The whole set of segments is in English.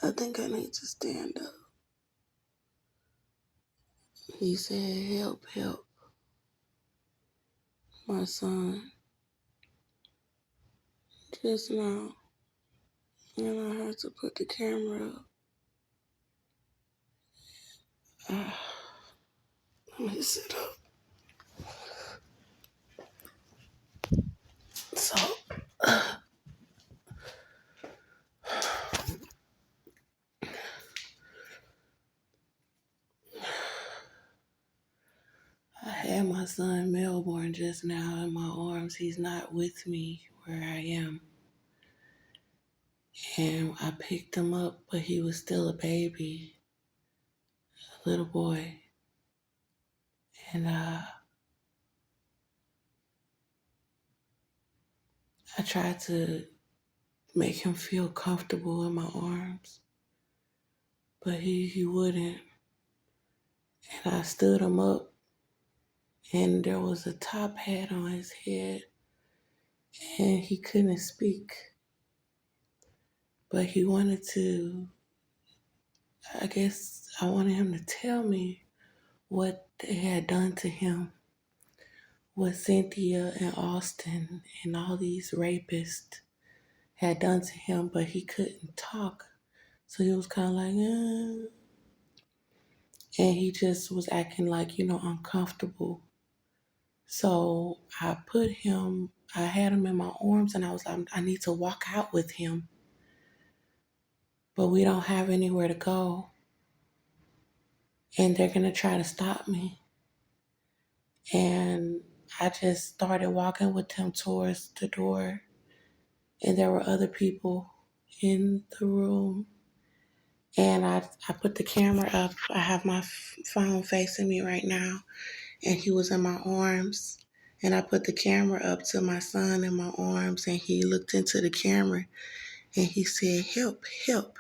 I think I need to stand up. He said, help, help, my son, just now. And I had to put the camera up. Let me sit up. So, I had my son Melborn just now in my arms. He's not with me where I am. And I picked him up, but he was still a baby, a little boy. And I tried to make him feel comfortable in my arms, but he wouldn't. And I stood him up, and there was a top hat on his head, and he couldn't speak. But he wanted to, I guess I wanted him to tell me what they had done to him, what Cynthia and Austin and all these rapists had done to him, but he couldn't talk. So he was kind of like, and he just was acting like, uncomfortable. So I had him in my arms, and I was like, I need to walk out with him, but we don't have anywhere to go. And they're going to try to stop me. And I just started walking with him towards the door. And there were other people in the room. And I put the camera up. I have my phone facing me right now. And he was in my arms. And I put the camera up to my son in my arms. And he looked into the camera. And he said, help, help.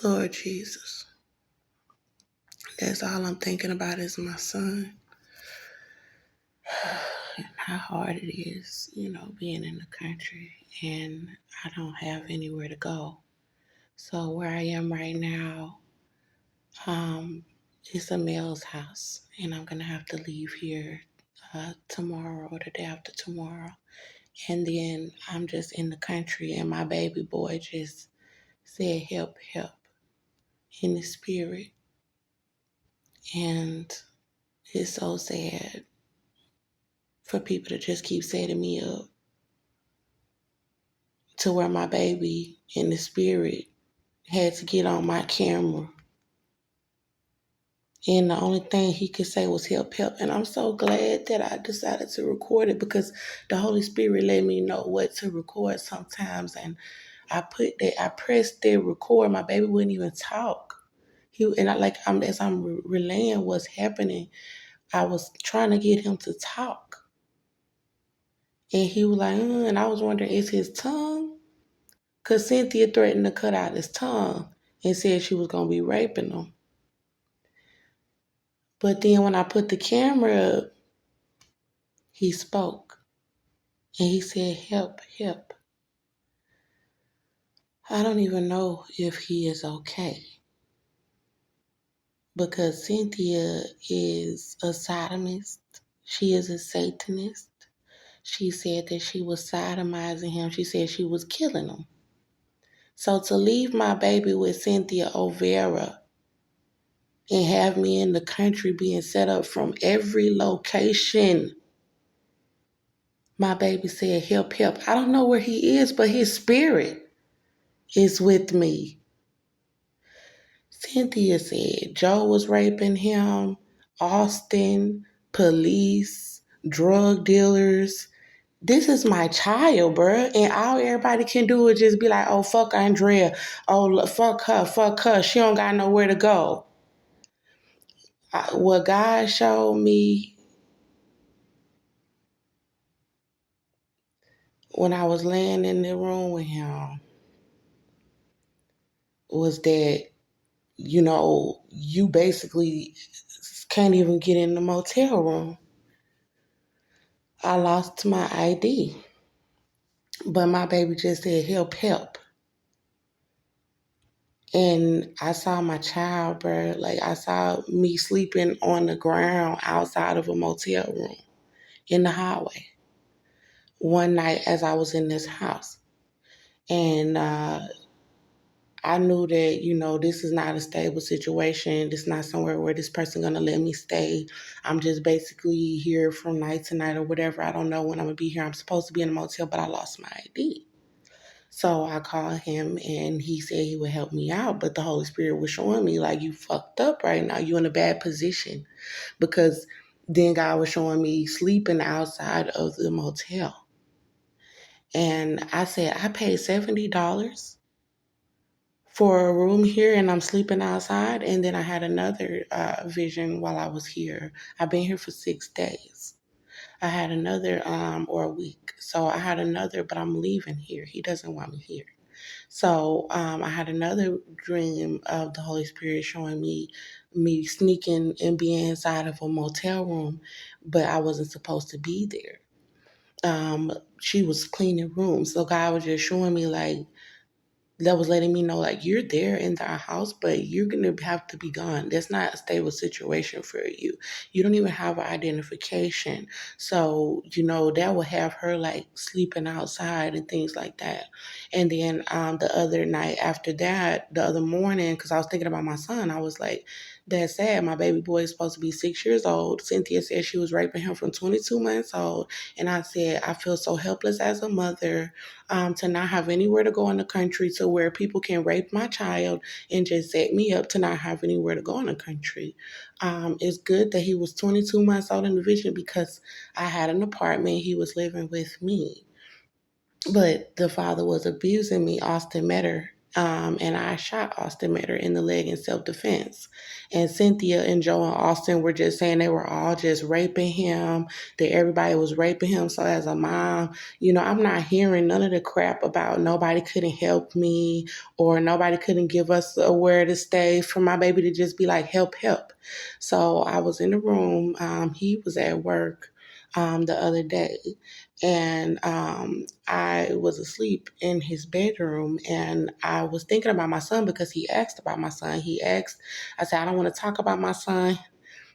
Lord Jesus. That's all I'm thinking about is my son. And how hard it is, being in the country, and I don't have anywhere to go. So where I am right now, it's a mail's house, and I'm gonna have to leave here tomorrow or the day after tomorrow. And then I'm just in the country, and my baby boy just said, help, help, in the spirit. And it's so sad for people to just keep setting me up to where my baby in the spirit had to get on my camera. And the only thing he could say was help, help. And I'm so glad that I decided to record it, because the Holy Spirit let me know what to record sometimes. And I pressed the record. My baby wouldn't even talk. As I'm relaying what's happening, I was trying to get him to talk. And he was like, and I was wondering, is his tongue? Because Cynthia threatened to cut out his tongue and said she was going to be raping him. But then when I put the camera up, he spoke. And he said, help, help. I don't even know if he is okay. Because Cynthia is a sodomist. She is a Satanist. She said that she was sodomizing him. She said she was killing him. So to leave my baby with Cynthia Olvera and have me in the country being set up from every location. My baby said, help, help. I don't know where he is, but his spirit is with me. Cynthia said Joe was raping him, Austin, police, drug dealers. This is my child, bruh. And all everybody can do is just be like, oh, fuck Andrea. Oh, fuck her. She don't got nowhere to go. What God showed me when I was laying in the room with him was that, you basically can't even get in the motel room. I lost my ID, but my baby just said help, help. And I saw my child, bro. Like I saw me sleeping on the ground outside of a motel room in the hallway one night as I was in this house. And I knew that, this is not a stable situation. This is not somewhere where this person gonna let me stay. I'm just basically here from night to night or whatever. I don't know when I'm gonna be here. I'm supposed to be in a motel, but I lost my ID. So I called him and he said he would help me out. But the Holy Spirit was showing me, like, you fucked up right now. You in a bad position. Because then God was showing me sleeping outside of the motel. And I said, I paid $70 for a room here and I'm sleeping outside. And then I had another vision while I was here. I've been here for 6 days. I had another, or a week. So I had another, but I'm leaving here. He doesn't want me here. So I had another dream of the Holy Spirit showing me sneaking and being inside of a motel room, but I wasn't supposed to be there. She was cleaning rooms. So God was just showing me, like, that was letting me know, like, you're there in our house, but you're going to have to be gone. That's not a stable situation for you. You don't even have an identification. So, that would have her like sleeping outside and things like that. And then the other night after that, the other morning, because I was thinking about my son, I was like, that's sad. My baby boy is supposed to be 6 years old. Cynthia said she was raping him from 22 months old. And I said, I feel so helpless as a mother to not have anywhere to go in the country, to where people can rape my child and just set me up to not have anywhere to go in the country. It's good that he was 22 months old in the vision because I had an apartment. He was living with me. But the father was abusing me, Austin Meador. And I shot Austin Meador in the leg in self-defense. And Cynthia and Joe and Austin were just saying they were all just raping him, that everybody was raping him. So as a mom, I'm not hearing none of the crap about nobody couldn't help me or nobody couldn't give us a where to stay for my baby to just be like, help, help. So I was in the room. He was at work the other day. And I was asleep in his bedroom and I was thinking about my son because he asked about my son. I said, I don't want to talk about my son.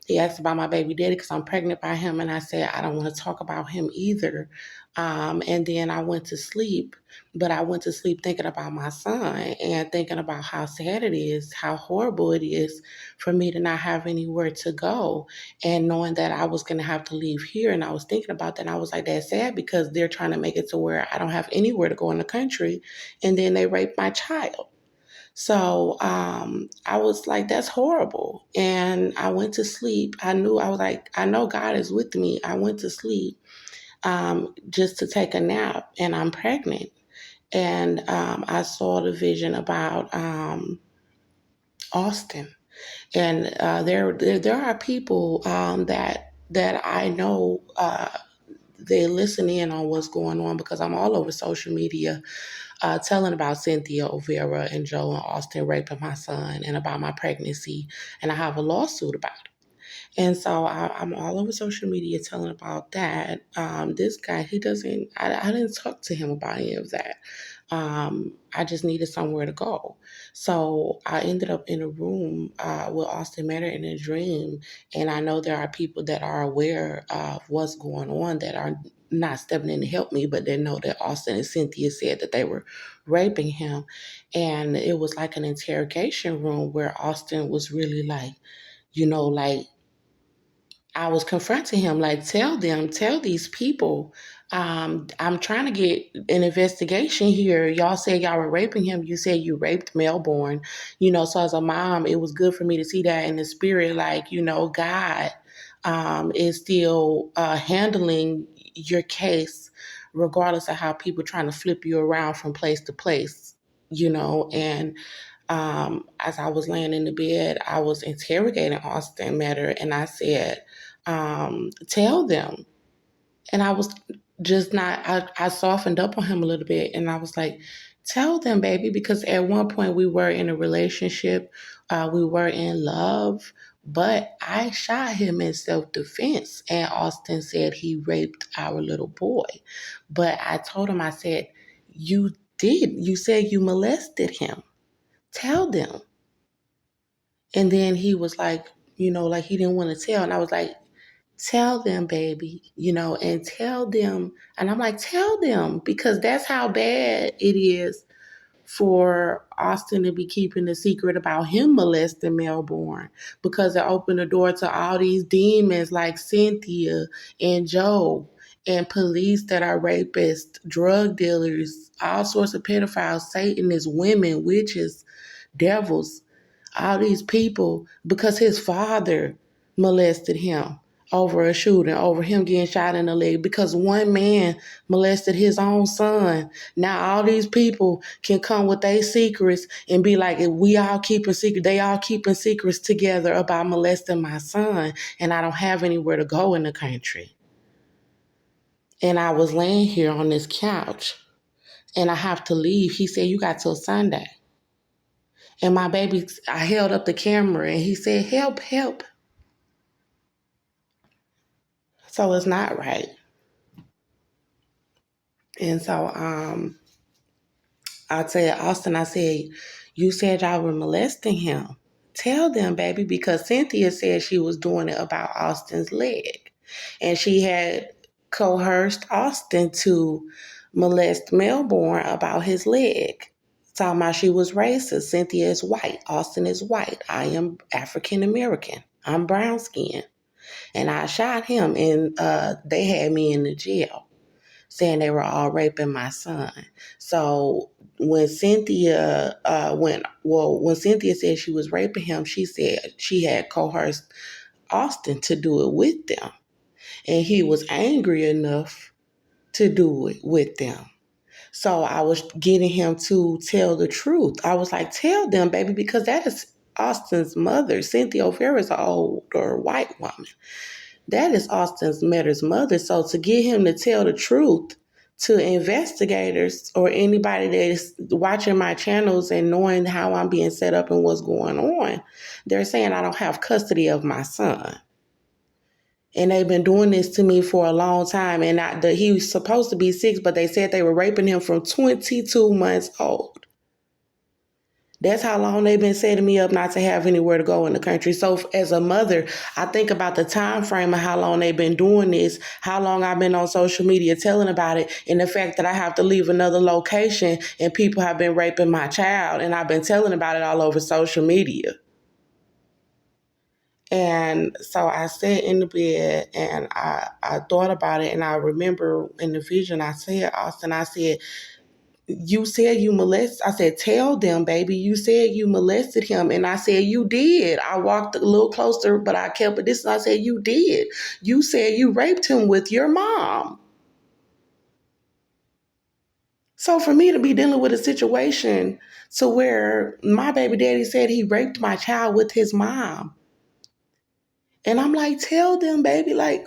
He asked about my baby daddy because I'm pregnant by him. And I said, I don't want to talk about him either. And then I went to sleep, but I went to sleep thinking about my son and thinking about how sad it is, how horrible it is for me to not have anywhere to go. And knowing that I was going to have to leave here. And I was thinking about that. And I was like, that's sad because they're trying to make it to where I don't have anywhere to go in the country. And then they rape my child. So I was like, that's horrible. And I went to sleep. I was like, I know God is with me. I went to sleep just to take a nap, and I'm pregnant. And I saw the vision about Austin. And there are people that I know. They listen in on what's going on because I'm all over social media telling about Cynthia Olvera and Joe and Austin raping my son and about my pregnancy. And I have a lawsuit about it. And so I'm all over social media telling about that. This guy, I didn't talk to him about any of that. I just needed somewhere to go. So I ended up in a room with Austin Meador in a dream. And I know there are people that are aware of what's going on that are not stepping in to help me, but they know that Austin and Cynthia said that they were raping him. And it was like an interrogation room where Austin was really like, like I was confronting him, like, tell these people, I'm trying to get an investigation here. Y'all said y'all were raping him. You said you raped Melborn, so as a mom, it was good for me to see that in the spirit, like, God is still handling your case, regardless of how people trying to flip you around from place to place, and as I was laying in the bed, I was interrogating Austin Meador, and I said, tell them. And I was just not, I softened up on him a little bit, and I was like, tell them, baby, because at one point we were in a relationship, we were in love, But I shot him in self-defense, and Austin said he raped our little boy. But I told him, I said, you did. You said you molested him. Tell them. And then he was like, like he didn't want to tell. And I was like, tell them, baby, and tell them. And I'm like, tell them, because that's how bad it is for Austin to be keeping the secret about him molesting Melborn, because it opened the door to all these demons like Cynthia and Joe and police that are rapists, drug dealers, all sorts of pedophiles, Satanists, women, witches, devils, all these people, because his father molested him over a shooting, over him getting shot in the leg, because one man molested his own son. Now all these people can come with their secrets and be like, if we all keeping secrets, they all keeping secrets together about molesting my son, and I don't have anywhere to go in the country. And I was laying here on this couch and I have to leave. He said, you got till Sunday. And my baby, I held up the camera and he said, help, help. So it's not right. And so I said, Austin, I said, you said y'all were molesting him. Tell them, baby, because Cynthia said she was doing it about Austin's leg. And she had coerced Austin to molest Melborn about his leg. Talking about she was racist. Cynthia is white. Austin is white. I am African American. I'm brown skinned. And I shot him, and they had me in the jail, saying they were all raping my son. So when Cynthia when Cynthia said she was raping him, she said she had coerced Austin to do it with them, and he was angry enough to do it with them. So I was getting him to tell the truth. I was like, tell them, baby, because that is Austin's mother. Cynthia Olvera is an older white woman. That is Austin's Meador's mother. So to get him to tell the truth to investigators or anybody that is watching my channels and knowing how I'm being set up and what's going on, they're saying I don't have custody of my son. And they've been doing this to me for a long time. And he was supposed to be 6, but they said they were raping him from 22 months old. That's how long they've been setting me up not to have anywhere to go in the country. So as a mother, I think about the time frame of how long they've been doing this, how long I've been on social media telling about it, and the fact that I have to leave another location and people have been raping my child, and I've been telling about it all over social media. And so I sat in the bed and I thought about it, and I remember in the vision I said, Austin, I said, you said you molested. I said, tell them, baby, you said you molested him. And I said, you did. I walked a little closer, but I kept a distance. I said, you did. You said you raped him with your mom. So for me to be dealing with a situation to where my baby daddy said he raped my child with his mom. And I'm like, tell them, baby, like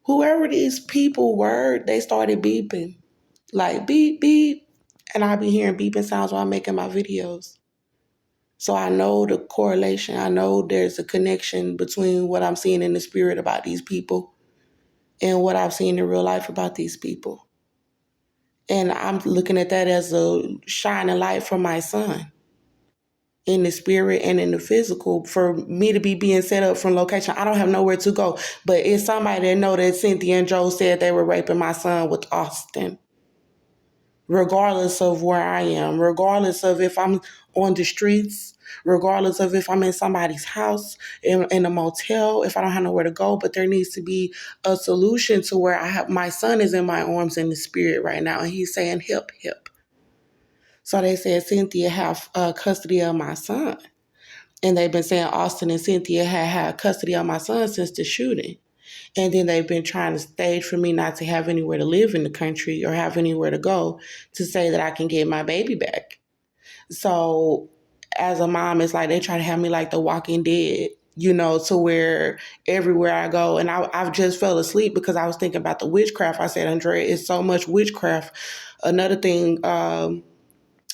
whoever these people were, they started beeping. Like beep, beep. And I'll be hearing beeping sounds while I'm making my videos. So I know the correlation. I know there's a connection between what I'm seeing in the spirit about these people and what I've seen in real life about these people. And I'm looking at that as a shining light for my son in the spirit and in the physical, for me to be being set up from location. I don't have nowhere to go, but it's somebody that know that Cynthia and Joe said they were raping my son with Austin. Regardless of where I am, regardless of if I'm on the streets, regardless of if I'm in somebody's house, in a motel, if I don't have nowhere to go, but there needs to be a solution to where my son is in my arms in the spirit right now, and he's saying, help, help. So they said Cynthia have custody of my son. And they've been saying Austin and Cynthia had custody of my son since the shooting. And then they've been trying to stage for me not to have anywhere to live in the country or have anywhere to go to say that I can get my baby back. So as a mom, it's like they try to have me like the Walking Dead, to where everywhere I go. And I've just fell asleep because I was thinking about the witchcraft. I said, Andrea, it's so much witchcraft. Another thing,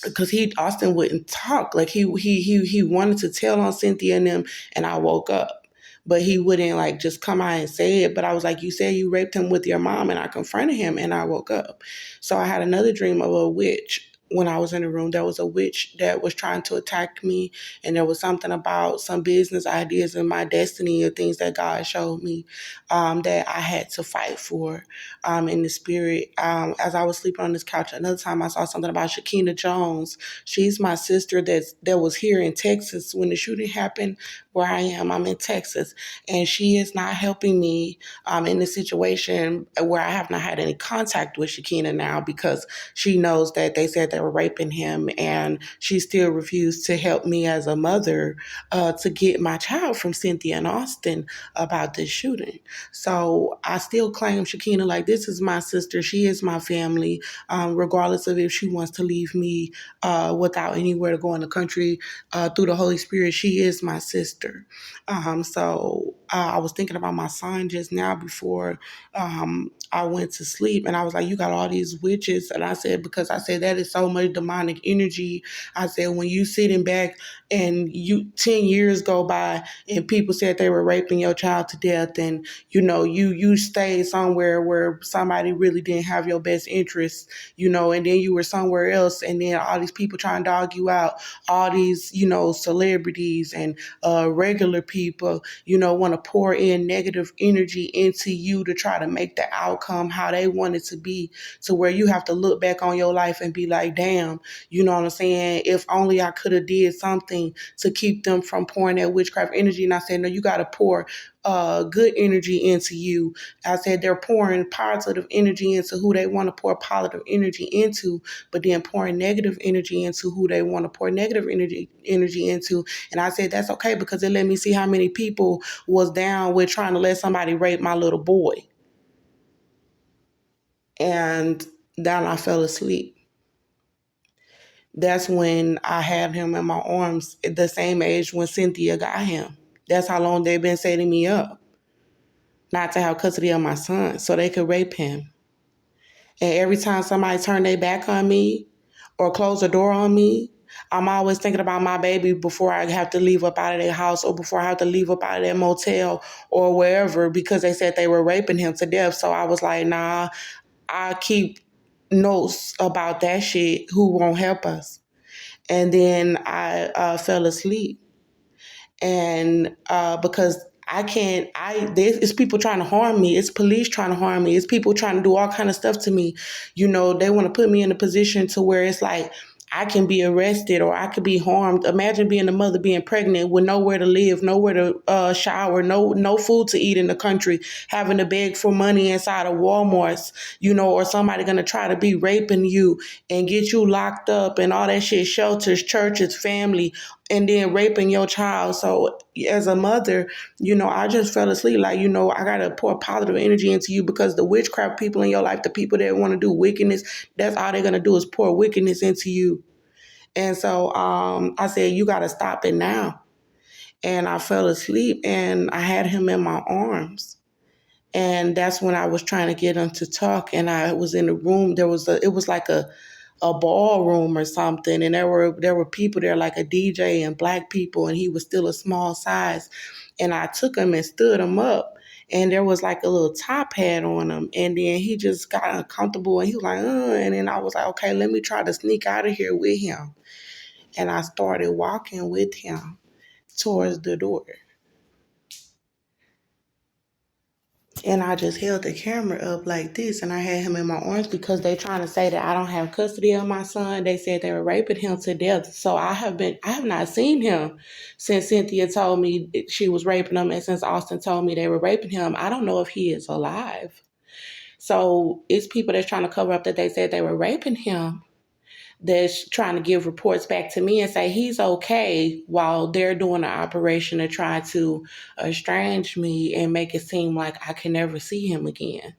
because Austin wouldn't talk. Like he wanted to tell on Cynthia and them, and I woke up. But he wouldn't like just come out and say it. But I was like, you said you raped him with your mom, and I confronted him and I woke up. So I had another dream of a witch when I was in the room. There was a witch that was trying to attack me, and there was something about some business ideas in my destiny or things that God showed me that I had to fight for in the spirit. As I was sleeping on this couch, another time I saw something about Shakina Jones. She's my sister that was here in Texas when the shooting happened. Where I am, I'm in Texas, and she is not helping me in the situation where I have not had any contact with Shakina now because she knows that they said they were raping him, and she still refused to help me as a mother to get my child from Cynthia and Austin about this shooting. So I still claim Shakina like this is my sister. She is my family, regardless of if she wants to leave me without anywhere to go in the country through the Holy Spirit. She is my sister. So I was thinking about my son just now before I went to sleep, and I was like, you got all these witches. And I said, because I said that is so much demonic energy. I said, when you sitting back and 10 years go by and people said they were raping your child to death, and you stayed somewhere where somebody really didn't have your best interests, and then you were somewhere else, and then all these people trying to dog you out, all these, celebrities and regular people, want to pour in negative energy into you to try to make the outcome how they want it to be, to where you have to look back on your life and be like, damn, you know what I'm saying? If only I could have did something to keep them from pouring that witchcraft energy. And I said, no, you got to pour good energy into you. I said they're pouring positive energy into who they want to pour positive energy into, but then pouring negative energy into who they want to pour negative energy into. And I said that's okay because it let me see how many people was down with trying to let somebody rape my little boy. And then I fell asleep. That's when I had him in my arms at the same age when Cynthia got him. That's how long they've been setting me up, not to have custody of my son so they could rape him. And every time somebody turn their back on me or close the door on me, I'm always thinking about my baby before I have to leave up out of their house or before I have to leave up out of their motel or wherever, because they said they were raping him to death. So I was like, nah, I keep notes about that shit. Who won't help us? And then I fell asleep. And because it's people trying to harm me. It's police trying to harm me. It's people trying to do all kind of stuff to me. They want to put me in a position to where it's like I can be arrested or I could be harmed. Imagine being a mother being pregnant with nowhere to live, nowhere to shower, no food to eat in the country, having to beg for money inside of Walmarts, or somebody going to try to be raping you and get you locked up and all that shit, shelters, churches, family, and then raping your child. So as a mother, I just fell asleep. Like, I got to pour positive energy into you because the witchcraft people in your life, the people that want to do wickedness, that's all they're going to do is pour wickedness into you. And so I said, you got to stop it now. And I fell asleep and I had him in my arms. And that's when I was trying to get him to talk. And I was in the room. It was like a ballroom or something, and there were people there like a DJ and black people, and he was still a small size. And I took him and stood him up, and there was like a little top hat on him, and then he just got uncomfortable and he was like, and then I was like, okay, let me try to sneak out of here with him. And I started walking with him towards the door. And I just held the camera up like this, and I had him in my arms because they trying to say that I don't have custody of my son. They said they were raping him to death. So I have not seen him since Cynthia told me she was raping him, and since Austin told me they were raping him. I don't know if he is alive. So it's people that's trying to cover up that they said they were raping him, that's trying to give reports back to me and say he's okay while they're doing an operation to try to estrange me and make it seem like I can never see him again.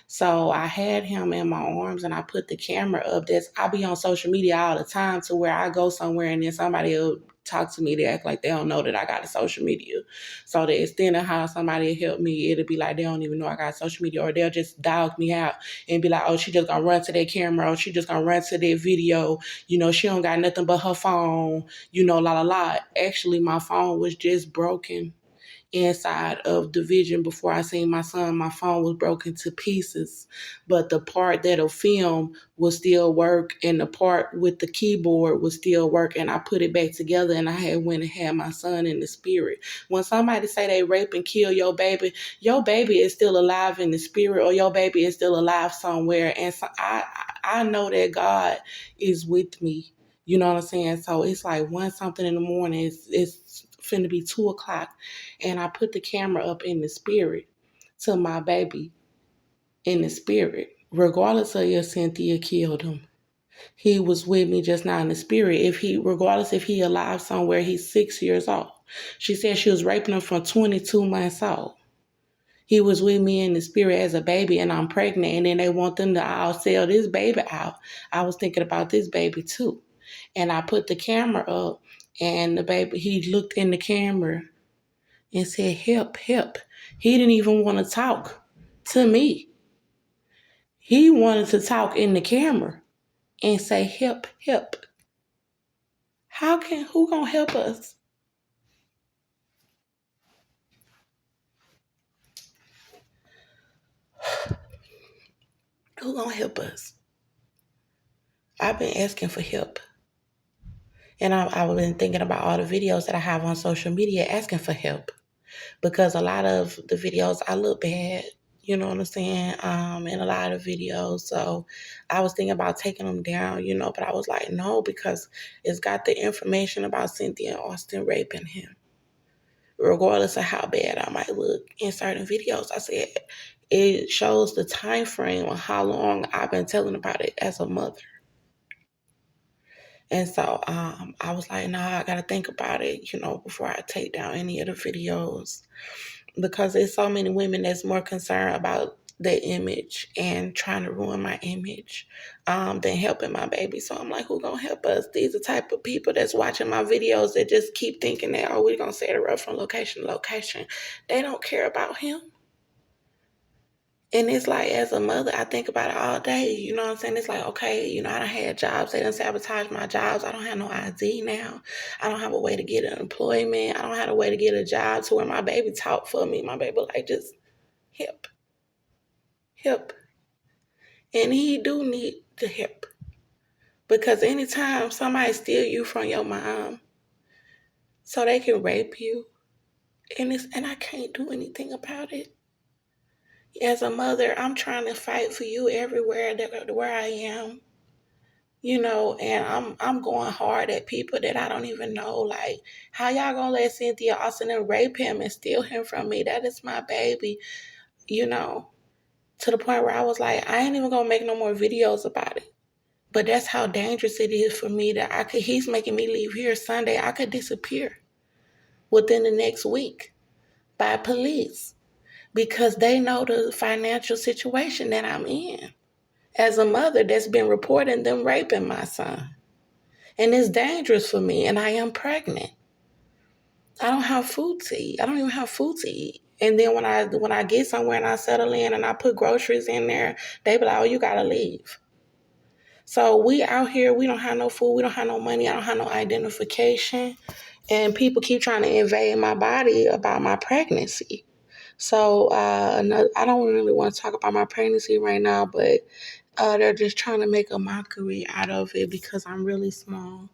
So I had him in my arms and I put the camera up. I be on social media all the time to where I go somewhere and then somebody will talk to me. They act like they don't know that I got a social media. So the extent of how somebody help me, it'll be like they don't even know I got social media, or they'll just dog me out and be like, oh, she just gonna run to that camera, or she just gonna run to that video. She don't got nothing but her phone, la la la. Actually, my phone was just broken inside of the vision. Before I seen my son, my phone was broken to pieces, but the part that'll film will still work, and the part with the keyboard will still work, and I put it back together, and I had went and had my son in the spirit. When somebody say they rape and kill your baby is still alive in the spirit, or your baby is still alive somewhere. And so I know that God is with me. You know what I'm saying? So it's like 1 something in the morning. It's finna be 2 o'clock, and I put the camera up in the spirit to my baby in the spirit. Regardless of if Cynthia killed him, he was with me just now in the spirit. Regardless if he alive somewhere, he's 6 years old. She said she was raping him from 22 months old. He was with me in the spirit as a baby, and I'm pregnant, and then they want them to all sell this baby out. I was thinking about this baby too. And I put the camera up, and the baby, he looked in the camera and said, help, help. He didn't even want to talk to me. He wanted to talk in the camera and say, help, help. Who gonna help us? Who gonna help us? I've been asking for help. And I've been thinking about all the videos that I have on social media asking for help. Because a lot of the videos, I look bad, you know what I'm saying, in a lot of videos. So I was thinking about taking them down, but I was like, no, because it's got the information about Cynthia and Austin raping him. Regardless of how bad I might look in certain videos, I said, it shows the time frame on how long I've been telling about it as a mother. And so I was like, nah, I got to think about it, before I take down any of the videos. Because there's so many women that's more concerned about their image and trying to ruin my image than helping my baby. So I'm like, who gonna help us? These are the type of people that's watching my videos that just keep thinking that, oh, we're gonna set her up from location to location. They don't care about him. And it's like, as a mother, I think about it all day. You know what I'm saying? It's like, okay, I done had jobs. They done sabotaged my jobs. I don't have no ID now. I don't have a way to get an employment. I don't have a way to get a job to where my baby talk for me. My baby like, just help, help. And he do need the help. Because anytime somebody steal you from your mom so they can rape you, and I can't do anything about it. As a mother, I'm trying to fight for you everywhere where I am. And I'm going hard at people that I don't even know. Like, how y'all gonna let Cynthia Austin and rape him and steal him from me? That is my baby, to the point where I was like, I ain't even gonna make no more videos about it. But that's how dangerous it is for me that he's making me leave here Sunday. I could disappear within the next week by police because they know the financial situation that I'm in as a mother that's been reporting them raping my son. And it's dangerous for me, and I am pregnant. I don't have food to eat. I don't even have food to eat. And then when I get somewhere and I settle in and I put groceries in there, they be like, oh, you gotta leave. So we out here, we don't have no food, we don't have no money, I don't have no identification. And people keep trying to invade my body about my pregnancy. So I don't really want to talk about my pregnancy right now, but they're just trying to make a mockery out of it because I'm really small.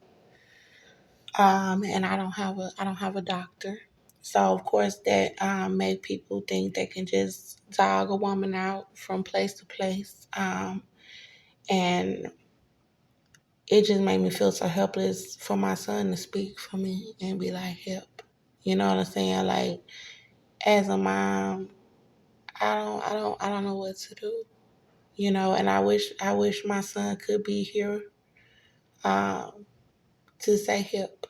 And I don't have a doctor. So of course that make people think they can just dog a woman out from place to place. And it just made me feel so helpless for my son to speak for me and be like, help. You know what I'm saying? Like, as a mom, I don't know what to do. And I wish my son could be here to say help.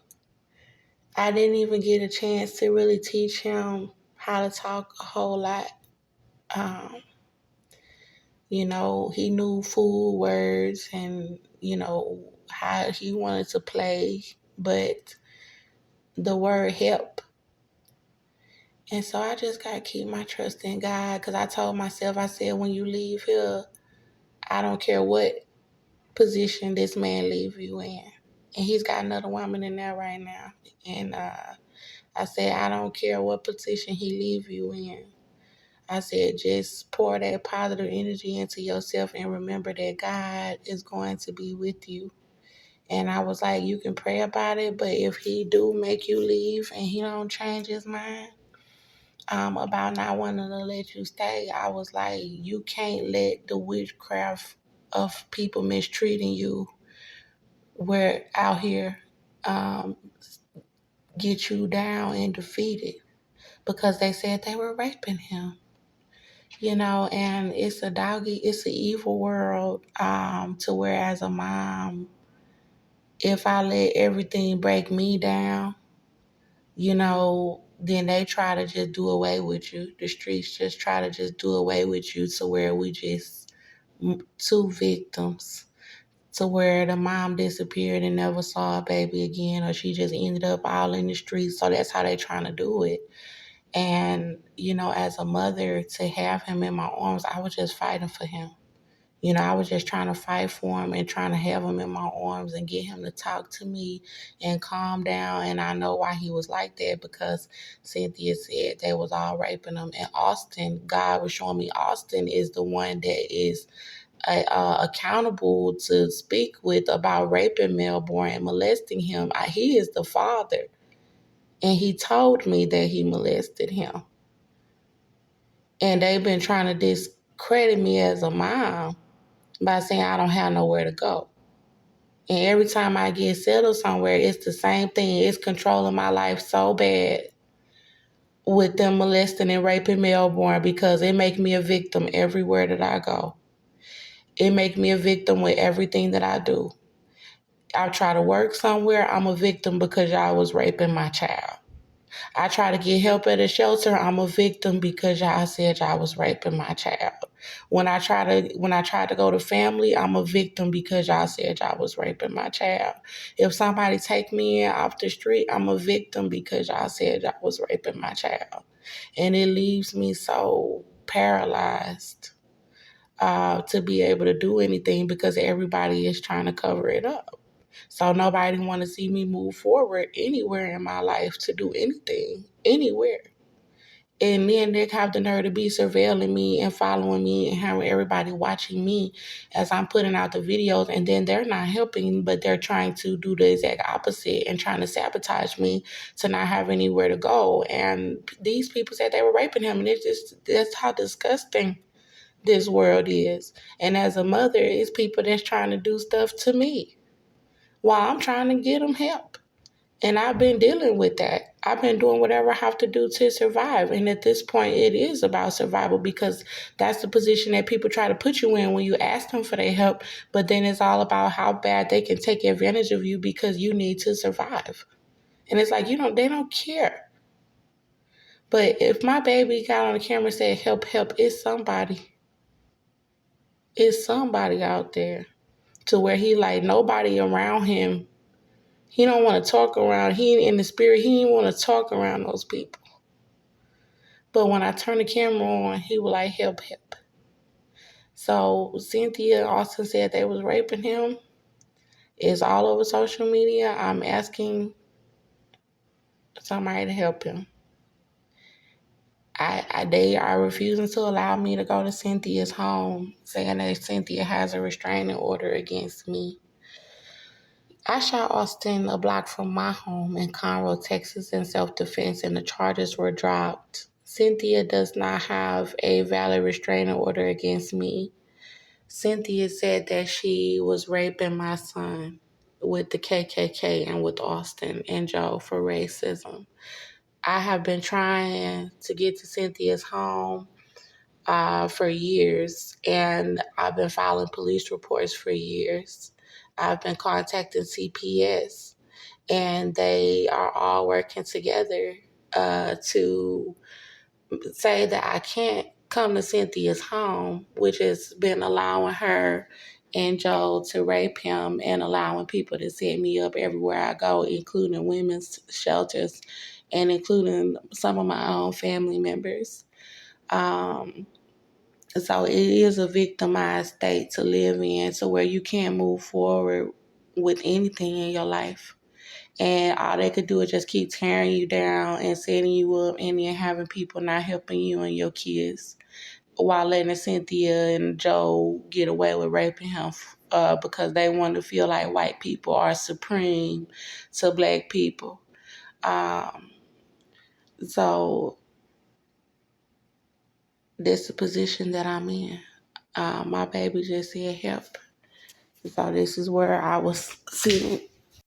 I didn't even get a chance to really teach him how to talk a whole lot. Um, He knew food words and, how he wanted to play, but the word help. And so I just got to keep my trust in God, because I told myself, I said, when you leave here, I don't care what position this man leave you in. And he's got another woman in there right now. And I said, I don't care what position he leave you in. I said, just pour that positive energy into yourself and remember that God is going to be with you. And I was like, you can pray about it, but if he do make you leave and he don't change his mind about not wanting to let you stay, I was like, you can't let the witchcraft of people mistreating you where out here um, get you down and defeated, because they said they were raping him. And it's it's an evil world, to where as a mom, if I let everything break me down, then they try to just do away with you. The streets just try to just do away with you, to where we just two victims, to where the mom disappeared and never saw a baby again, or she just ended up all in the streets. So that's how they trying to do it. And, as a mother, to have him in my arms, I was just fighting for him. I was just trying to fight for him and trying to have him in my arms and get him to talk to me and calm down. And I know why he was like that, because Cynthia said they was all raping him. And Austin, God was showing me Austin is the one that is accountable to speak with about raping Melborn and molesting him. He is the father. And he told me that he molested him. And they've been trying to discredit me as a mom by saying I don't have nowhere to go. And every time I get settled somewhere, it's the same thing. It's controlling my life so bad with them molesting and raping Melbourne, because it make me a victim everywhere that I go. It make me a victim with everything that I do. I try to work somewhere, I'm a victim because y'all was raping my child. I try to get help at a shelter, I'm a victim because y'all said y'all was raping my child. When I tried to go to family, I'm a victim because y'all said y'all was raping my child. If somebody take me in off the street, I'm a victim because y'all said y'all was raping my child. And it leaves me so paralyzed to be able to do anything, because everybody is trying to cover it up. So nobody want to see me move forward anywhere in my life to do anything, anywhere. And then they have the nerve to be surveilling me and following me and having everybody watching me as I'm putting out the videos. And then they're not helping, but they're trying to do the exact opposite and trying to sabotage me to not have anywhere to go. And these people said they were raping him. And that's how disgusting this world is. And as a mother, it's people that's trying to do stuff to me while I'm trying to get them help. And I've been dealing with that. I've been doing whatever I have to do to survive. And at this point, it is about survival, because that's the position that people try to put you in when you ask them for their help. But then it's all about how bad they can take advantage of you because you need to survive. And it's like, they don't care. But if my baby got on the camera and said, help, help, it's somebody. It's somebody out there, to where he like nobody around him. He don't want to talk around. He in the spirit, he didn't want to talk around those people. But when I turned the camera on, he was like, help, help. So Cynthia and Austin said they was raping him. It's all over social media. I'm asking somebody to help him. They are refusing to allow me to go to Cynthia's home, saying that Cynthia has a restraining order against me. I shot Austin a block from my home in Conroe, Texas in self-defense, and the charges were dropped. Cynthia does not have a valid restraining order against me. Cynthia said that she was raping my son with the KKK and with Austin and Joe for racism. I have been trying to get to Cynthia's home for years, and I've been filing police reports for years. I've been contacting CPS, and they are all working together to say that I can't come to Cynthia's home, which has been allowing her and Joe to rape him and allowing people to set me up everywhere I go, including women's shelters and including some of my own family members. So it is a victimized state to live in, to where you can't move forward with anything in your life. And all they could do is just keep tearing you down and setting you up, and then having people not helping you and your kids, while letting Cynthia and Joe get away with raping him because they want to feel like white people are supreme to black people. Um, so that's the position that I'm in. My baby just said help. So this is where I was sitting